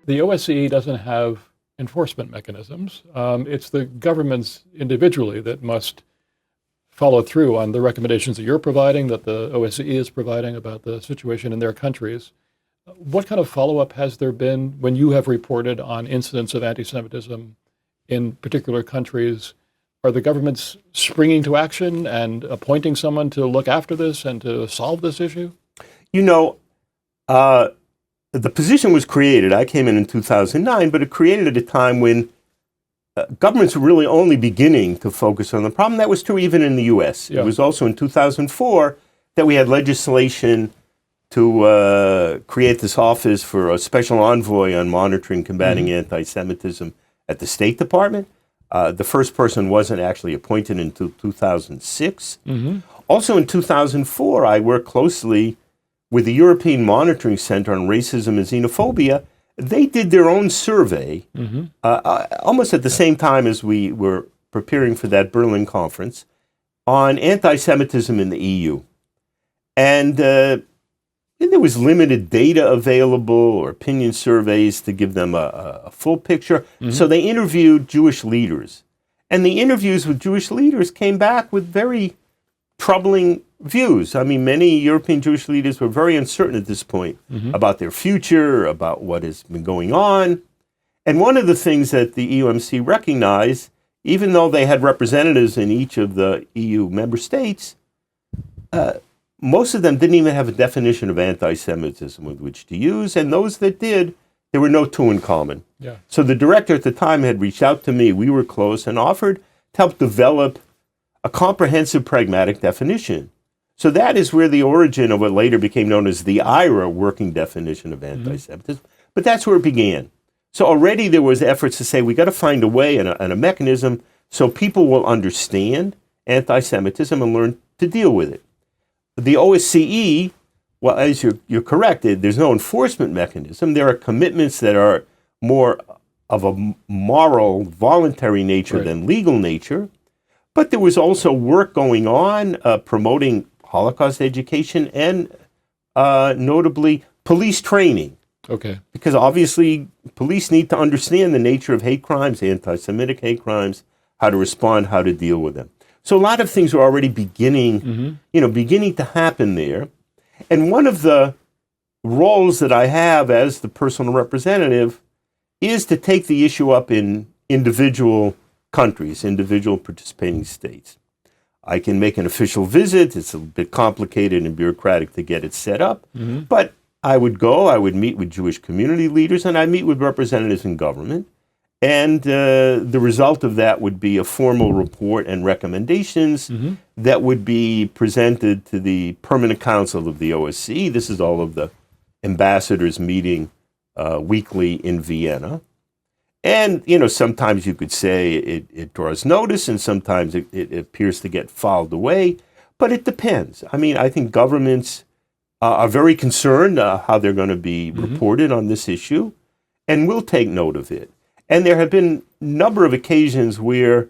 the OSCE doesn't have enforcement mechanisms. It's the governments individually that must follow through on the recommendations that you're providing, that the OSCE is providing about the situation in their countries. What kind of follow-up has there been when you have reported on incidents of anti-Semitism in particular countries? Are the governments springing to action and appointing someone to look after this and to solve this issue? You know, the position was created. I came in 2009, but it created at a time when governments were really only beginning to focus on the problem. That was true even in the U.S. Yeah. It was also in 2004 that we had legislation to create this office for a special envoy on monitoring, combating anti-Semitism at the State Department. The first person wasn't actually appointed until 2006. Also in 2004, I worked closely with the European Monitoring Center on Racism and Xenophobia. They did their own survey almost at the same time as we were preparing for that Berlin conference on anti-Semitism in the EU. And there was limited data available or opinion surveys to give them a full picture. So they interviewed Jewish leaders. And the interviews with Jewish leaders came back with very troubling views. I mean, many European Jewish leaders were very uncertain at this point about their future, about what has been going on. And one of the things that the EUMC recognized, even though they had representatives in each of the EU member states, most of them didn't even have a definition of anti-Semitism with which to use, and those that did, there were no two in common. Yeah. So the director at the time had reached out to me, we were close, and offered to help develop a comprehensive pragmatic definition. So that is where the origin of what later became known as the IHRA working definition of anti-Semitism. But that's where it began. So already there was efforts to say we got to find a way and a mechanism so people will understand anti-Semitism and learn to deal with it. The OSCE, well, as you're correct, there's no enforcement mechanism. There are commitments that are more of a moral, voluntary nature than legal nature. But there was also work going on promoting Holocaust education and notably police training. Okay. Because obviously police need to understand the nature of hate crimes, anti-Semitic hate crimes, how to respond, how to deal with them. So a lot of things are already beginning to happen there. And one of the roles that I have as the personal representative is to take the issue up in individual countries, individual participating states. I can make an official visit. It's a bit complicated and bureaucratic to get it set up. But I would go, I would meet with Jewish community leaders, and I meet with representatives in government. And the result of that would be a formal report and recommendations that would be presented to the Permanent Council of the OSCE. This is all of the ambassadors meeting weekly in Vienna. And, sometimes you could say it draws notice, and sometimes it appears to get filed away. But it depends. I mean, I think governments are very concerned how they're going to be reported on this issue, and will take note of it. And there have been a number of occasions where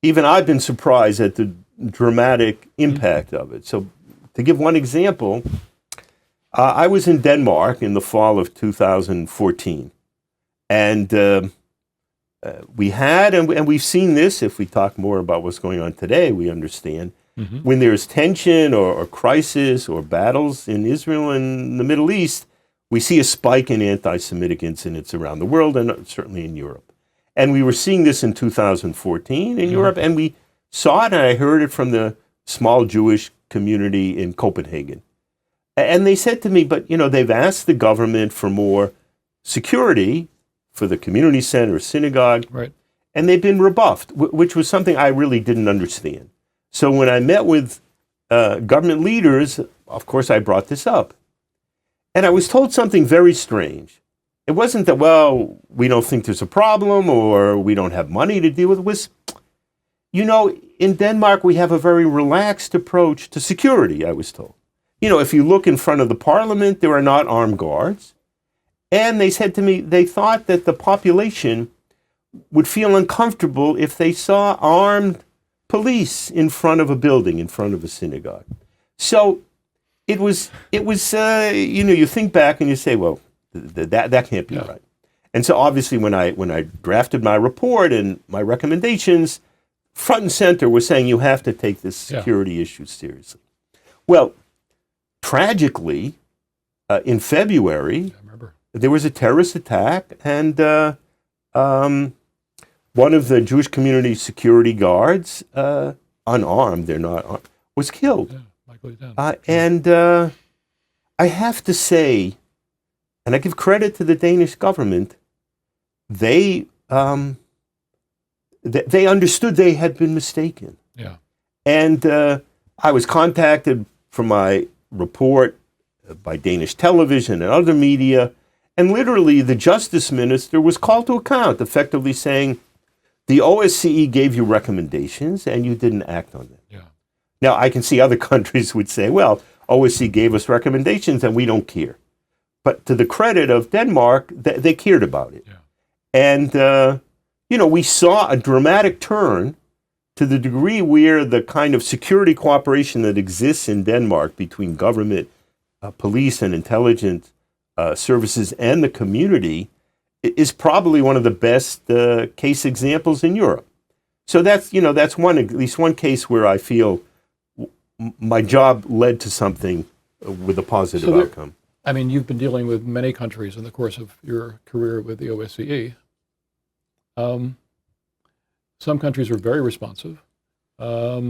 even I've been surprised at the dramatic impact of it. So to give one example, I was in Denmark in the fall of 2014. And we had, and we've seen this, if we talk more about what's going on today, we understand, when there's tension or crisis or battles in Israel and the Middle East, we see a spike in anti-Semitic incidents around the world and certainly in Europe. And we were seeing this in 2014 in Europe, and we saw it, and I heard it from the small Jewish community in Copenhagen. And they said to me, but, they've asked the government for more security for the community center, synagogue, and they've been rebuffed, which was something I really didn't understand. So when I met with government leaders, of course I brought this up. And I was told something very strange. It wasn't that, well, we don't think there's a problem or we don't have money to deal with it. It was, in Denmark, we have a very relaxed approach to security, I was told. If you look in front of the parliament, there are not armed guards. And they said to me, they thought that the population would feel uncomfortable if they saw armed police in front of a building, in front of a synagogue. So it was you think back and you say, well, that can't be right. And so obviously when I drafted my report and my recommendations, front and center was saying you have to take this security issue seriously. Well, tragically, in February, there was a terrorist attack, and one of the Jewish community security guards, unarmed, they're not armed, was killed. Yeah, likely dead. And I have to say, and I give credit to the Danish government, they understood they had been mistaken. Yeah. And I was contacted for my report by Danish television and other media, and literally the justice minister was called to account, effectively saying, the OSCE gave you recommendations and you didn't act on them. Yeah. Now, I can see other countries would say, well, OSCE gave us recommendations and we don't care. But to the credit of Denmark, they cared about it. Yeah. And, we saw a dramatic turn to the degree where the kind of security cooperation that exists in Denmark between government, police and intelligence services and the community is probably one of the best case examples in Europe. So that's at least one case where I feel my job led to something with a positive outcome. I mean, you've been dealing with many countries in the course of your career with the OSCE. Some countries are very responsive. Are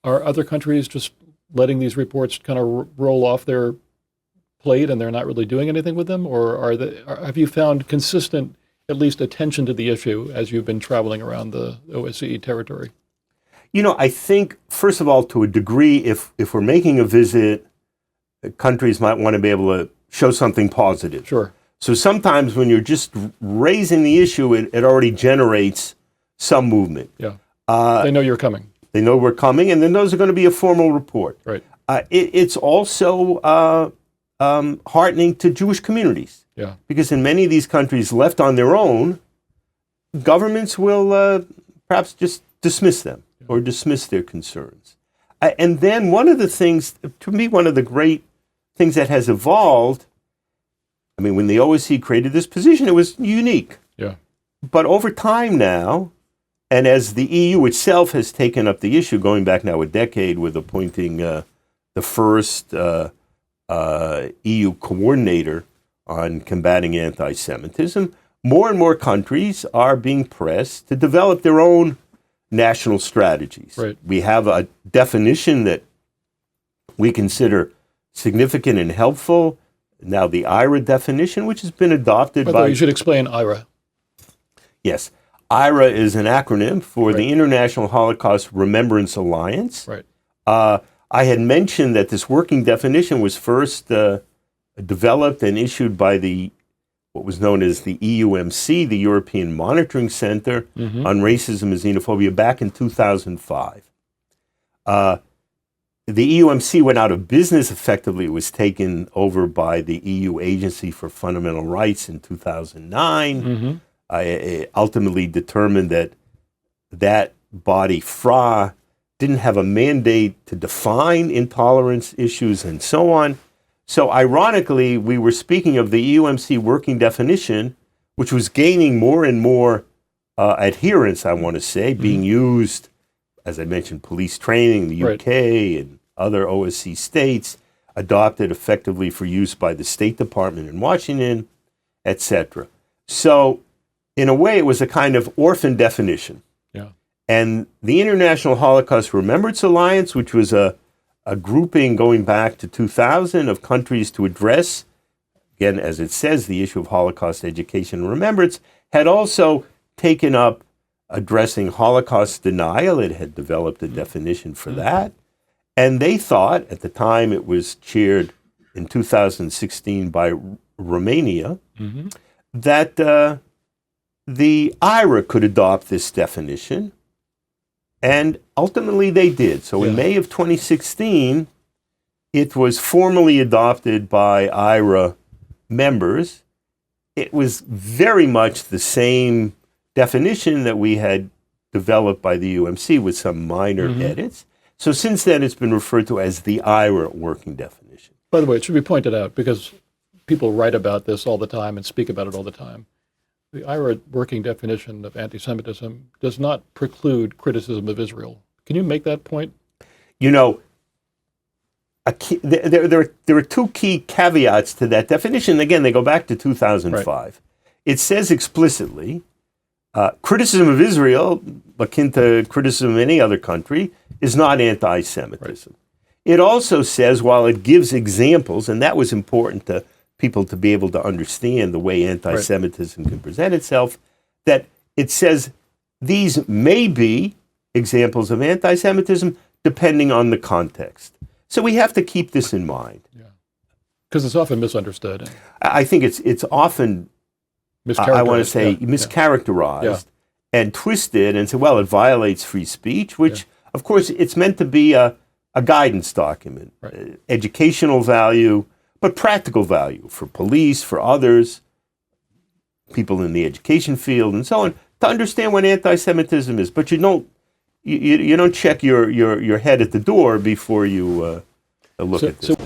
other countries just letting these reports kind of roll off their plate and they're not really doing anything with them? Or have you found consistent, at least, attention to the issue as you've been traveling around the OSCE territory? I think, first of all, to a degree, if we're making a visit, countries might want to be able to show something positive. Sure. So sometimes when you're just raising the issue, it already generates some movement. Yeah. They know you're coming. They know we're coming, and then those are going to be a formal report. Right. It's also heartening to Jewish communities. Yeah. Because in many of these countries left on their own, governments will perhaps just dismiss them or dismiss their concerns. And then one of the things, to me, one of the great things that has evolved, I mean, when the OSCE created this position, it was unique. Yeah. But over time now, and as the EU itself has taken up the issue, going back now a decade with appointing the first EU coordinator on combating anti-Semitism, more and more countries are being pressed to develop their own national strategies. Right. We have a definition that we consider significant and helpful. Now the IHRA definition, which has been adopted by... You should explain IHRA. Yes. IHRA is an acronym for the International Holocaust Remembrance Alliance. Right. I had mentioned that this working definition was first developed and issued by what was known as the EUMC, the European Monitoring Center on Racism and Xenophobia, back in 2005. The EUMC went out of business effectively. It was taken over by the EU Agency for Fundamental Rights in 2009. It ultimately determined that body, FRA, didn't have a mandate to define intolerance issues and so on. So ironically, we were speaking of the EUMC working definition, which was gaining more and more adherence, I want to say, being used, as I mentioned, police training, the UK and other OSCE states, adopted effectively for use by the State Department in Washington, etc. So in a way, it was a kind of orphan definition. Yeah. And the International Holocaust Remembrance Alliance, which was a grouping going back to 2000 of countries to address, again, as it says, the issue of Holocaust education and remembrance, had also taken up addressing Holocaust denial. It had developed a definition for that. And they thought, at the time it was chaired in 2016 by Romania, that the IHRA could adopt this definition. And ultimately they did. So in May of 2016, it was formally adopted by IHRA members. It was very much the same definition that we had developed by the UMC with some minor edits. So since then, it's been referred to as the IHRA working definition. By the way, it should be pointed out, because people write about this all the time and speak about it all the time. the IHRA working definition of anti-Semitism does not preclude criticism of Israel. Can you make that point? You know, there are two key caveats to that definition. Again, they go back to 2005. Right. It says explicitly, criticism of Israel, akin to criticism of any other country, is not anti-Semitism. Right. It also says, while it gives examples, and that was important to people to be able to understand the way anti-Semitism can present itself, that it says these may be examples of anti-Semitism depending on the context. So we have to keep this in mind. Yeah, because it's often misunderstood. I think it's often, I want to say, mischaracterized and twisted and say, well, it violates free speech, which, of course, it's meant to be a guidance document, educational value, but practical value for police, for others, people in the education field, and so on, to understand what anti-Semitism is. But you don't check your head at the door before you look at this.